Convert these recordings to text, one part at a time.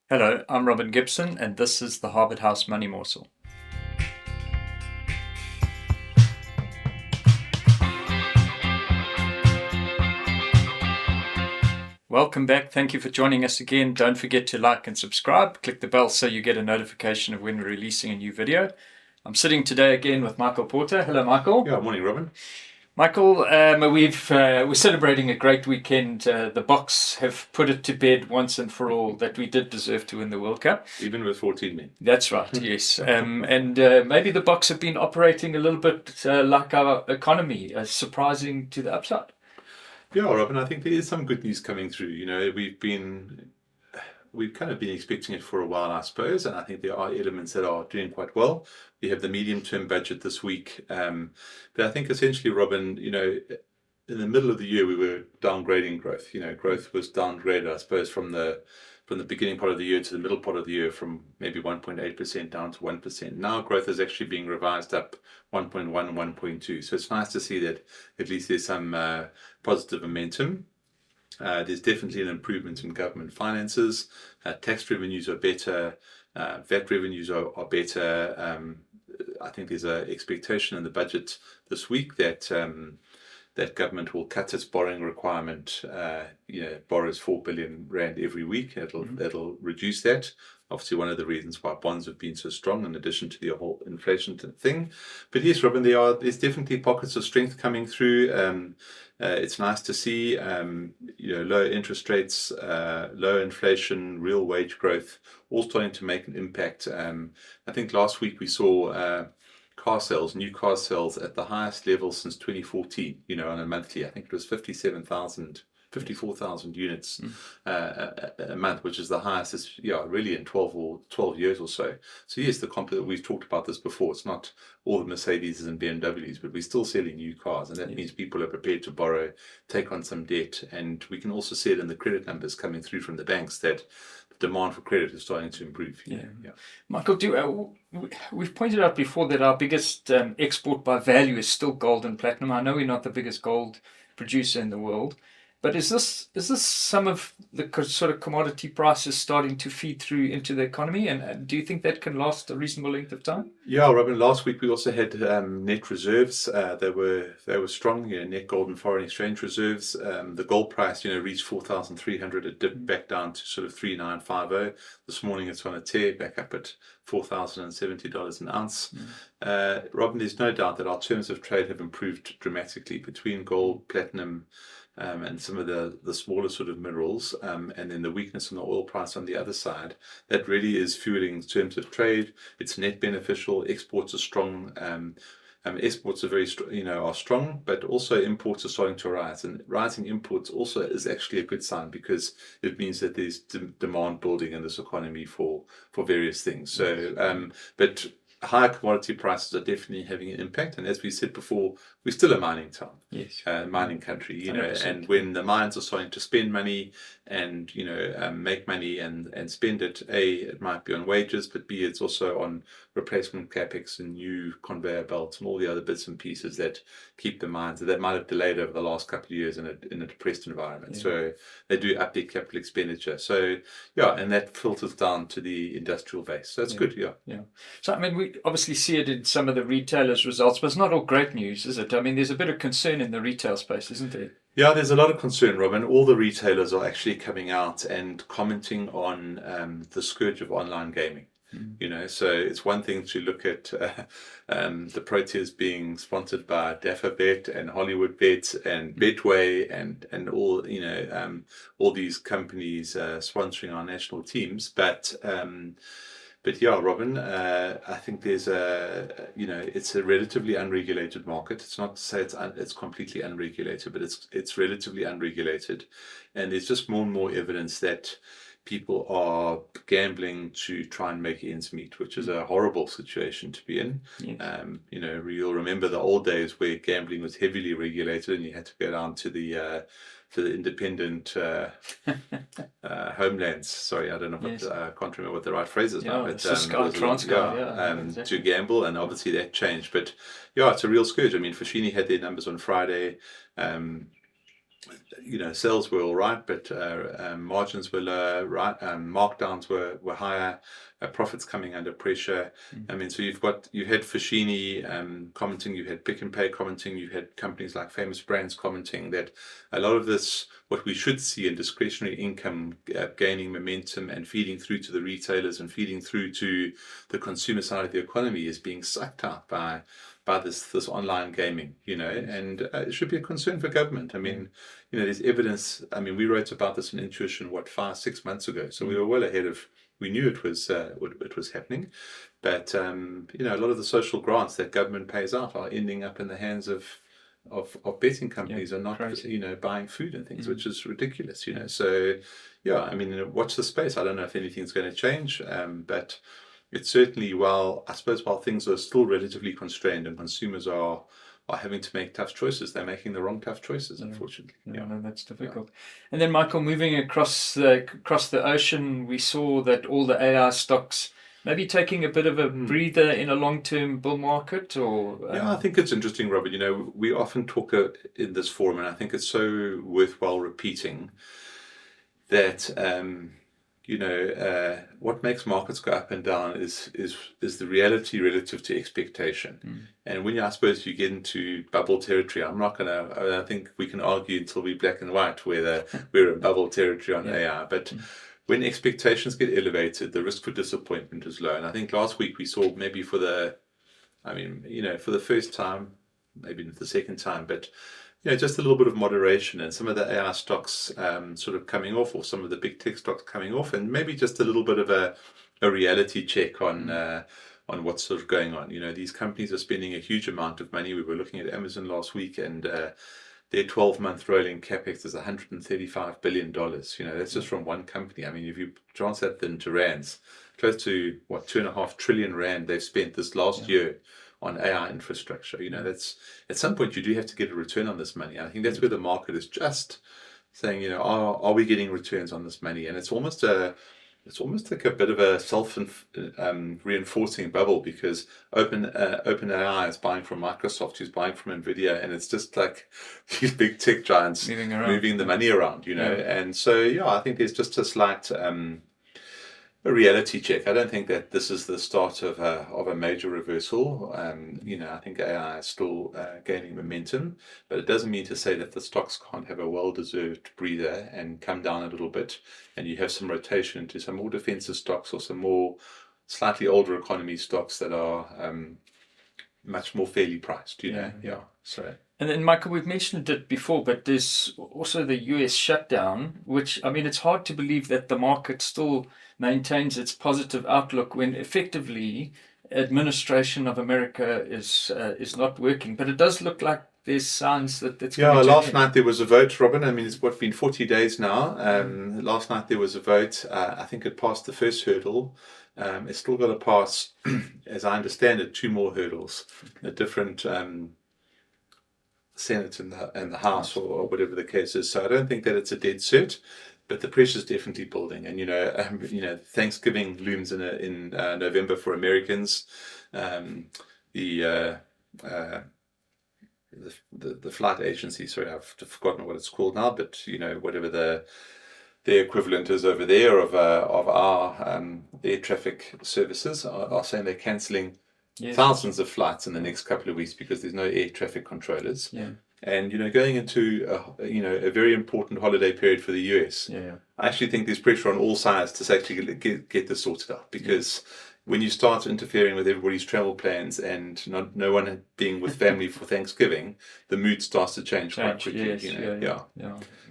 Hello, I'm Robin Gibson, and this is the Harvard House Money Morsel. Welcome back. Thank you for joining us again. Don't forget to like and subscribe. Click the bell so you get a notification of when we're releasing a new video. I'm sitting today again with Michael Porter. Hello, Michael. Yeah, morning, Robin. Michael, we're celebrating a great weekend. The Boks have put it to bed once and for all that we did deserve to win the World Cup. Even with 14 men. That's right, yes. And maybe the Boks have been operating a little bit like our economy, surprising to the upside. Yeah, Robin, I think there is some good news coming through. We've kind of been expecting it for a while, I suppose, and I think there are elements that are doing quite well. We have the medium-term budget this week, but I think essentially, Robin, in the middle of the year we were downgrading growth. Growth was downgraded, I suppose, from the beginning part of the year to the middle part of the year, from maybe 1.8% down to 1%. Now growth is actually being revised up 1.1, 1.2. So it's nice to see that at least there's some positive momentum. There's definitely an improvement in government finances. Tax revenues are better. VAT revenues are better. I think there's an expectation in the budget this week that that government will cut its borrowing requirement. Borrows 4 billion rand every week. That'll reduce that. Obviously, one of the reasons why bonds have been so strong, in addition to the whole inflation thing. But yes, Robin, there's definitely pockets of strength coming through. It's nice to see, low interest rates, low inflation, real wage growth, all starting to make an impact. I think last week we saw new car sales at the highest level since 2014, on a monthly. I think it was 54,000 units a month, which is the highest, really in 12 years or so. So yes, we've talked about this before. It's not all the Mercedes and BMWs, but we're still selling new cars, and that means people are prepared to borrow, take on some debt, and we can also see it in the credit numbers coming through from the banks that the demand for credit is starting to improve. Yeah. Michael, we've pointed out before that our biggest export by value is still gold and platinum. I know we're not the biggest gold producer in the world, but is this some of the sort of commodity prices starting to feed through into the economy? And do you think that can last a reasonable length of time? Yeah, Robin. Last week we also had net reserves. They were strong. Net gold and foreign exchange reserves. The gold price, reached 4,300. It dipped back down to sort of 3,950. This morning it's on a tear back up at $4,070 an ounce. Robin, there's no doubt that our terms of trade have improved dramatically between gold, platinum, and some of the smaller sort of minerals, and then the weakness in the oil price on the other side, that really is fueling terms of trade. It's net beneficial. Exports are strong. Exports are very are strong, but also imports are starting to rise, and rising imports also is actually a good sign, because it means that there's demand building in this economy for various things. So, but higher commodity prices are definitely having an impact, and as we said before, we're still a mining town, yes, mining country, 100%. And when the mines are starting to spend money and make money and spend it, it might be on wages, but B, it's also on replacement capex and new conveyor belts and all the other bits and pieces that keep the mines that might have delayed over the last couple of years in a depressed environment. Yeah. So they do update capital expenditure. So and that filters down to the industrial base. So that's good. Yeah. So I mean, we obviously see it in some of the retailers' results, but it's not all great news, is it? I mean, there's a bit of concern in the retail space, isn't there? Yeah, there's a lot of concern, Robin. All the retailers are actually coming out and commenting on the scourge of online gaming. So it's one thing to look at the Proteas being sponsored by DafferBet and Hollywood Bet and Betway and all these companies sponsoring our national teams, but yeah, Robin, I think there's it's a relatively unregulated market. It's not to say it's completely unregulated, but it's relatively unregulated, and there's just more and more evidence that people are gambling to try and make ends meet, which is a horrible situation to be in. Yes. You'll remember the old days where gambling was heavily regulated, and you had to go down to the independent homelands. Sorry, I don't know what I can't remember what the right phrase is now. But exactly. To gamble, and obviously that changed. But it's a real scourge. I mean, Foschini had their numbers on Friday. sales were all right, but margins were lower, right? Markdowns were higher, profits coming under pressure. I mean, so you had Foschini commenting, you had Pick and Pay commenting, you had companies like Famous Brands commenting that a lot of this, what we should see in discretionary income gaining momentum and feeding through to the retailers and feeding through to the consumer side of the economy, is being sucked out by this online gaming, and it should be a concern for government. I mean, there's evidence. I mean, we wrote about this in Intuition 5-6 months ago, so we were well ahead of. We knew it was happening, but a lot of the social grants that government pays out are ending up in the hands of betting companies and not buying food and things, which is ridiculous. So I mean, watch the space. I don't know if anything's going to change, but it's certainly, while things are still relatively constrained and consumers are having to make tough choices, they're making the wrong tough choices, unfortunately. No, that's difficult. And then, Michael, moving across the ocean, we saw that all the AI stocks maybe taking a bit of a breather in a long-term bull market, or I think it's interesting, Robert. We often talk in this forum, and I think it's so worthwhile repeating that. What makes markets go up and down is the reality relative to expectation. And when I suppose you get into bubble territory, I think we can argue until we're black and white whether we're in bubble territory on AI. But when expectations get elevated, the risk for disappointment is low. And I think last week we saw, maybe for the first time, maybe not the second time, but just a little bit of moderation, and some of the AI stocks sort of coming off, or some of the big tech stocks coming off, and maybe just a little bit of a reality check on what's sort of going on. These companies are spending a huge amount of money. We were looking at Amazon last week, and their 12-month rolling capex is $135 billion. That's just from one company. I mean, if you translate that into rands, close to 2.5 trillion rand they've spent this last year on AI infrastructure. That's, at some point you do have to get a return on this money. I think that's where the market is just saying, are we getting returns on this money? And it's almost like a bit of a reinforcing bubble, because OpenAI is buying from Microsoft, who's buying from Nvidia, and it's just like these big tech giants moving the money around, And so I think there's just a slight a reality check. I don't think that this is the start of a major reversal. I think AI is still gaining momentum, but it doesn't mean to say that the stocks can't have a well-deserved breather and come down a little bit, and you have some rotation into some more defensive stocks or some more slightly older economy stocks that are much more fairly priced. So. And then, Michael, we've mentioned it before, but there's also the US shutdown, which, I mean, it's hard to believe that the market still maintains its positive outlook when effectively administration of America is not working. But it does look like there's signs that it's going to last night there was a vote, Robin. I mean, it's been 40 days now. Last night there was a vote. I think it passed the first hurdle. It's still got to pass, as I understand it, 2 more hurdles. A different Senate and the House, or whatever the case is. So I don't think that it's a dead cert, but the pressure's definitely building. And Thanksgiving looms in November for Americans. The flight agency, sorry, I've forgotten what it's called now, but whatever the equivalent is over there of our air traffic services are saying they're cancelling thousands of flights in the next couple of weeks because there's no air traffic controllers. And going into a very important holiday period for the US. I actually think there's pressure on all sides to actually get this sorted out, because when you start interfering with everybody's travel plans and no one being with family for Thanksgiving, the mood starts to change quite quickly.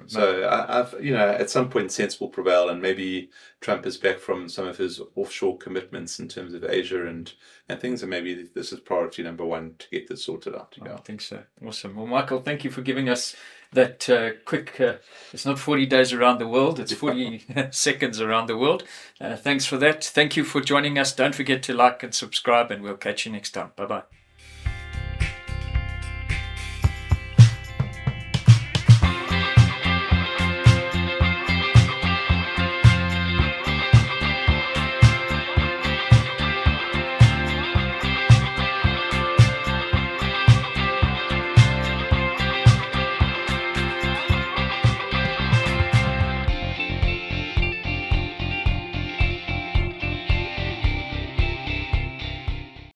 So I've at some point sense will prevail, and maybe Trump is back from some of his offshore commitments in terms of Asia and things, and maybe this is priority number 1 to get this sorted out. I think so. Awesome. Well, Michael, thank you for giving us that quick, it's not 40 days around the world, it's 40 seconds around the world. Thanks for that. Thank you for joining us. Don't forget to like and subscribe, and we'll catch you next time. Bye-bye.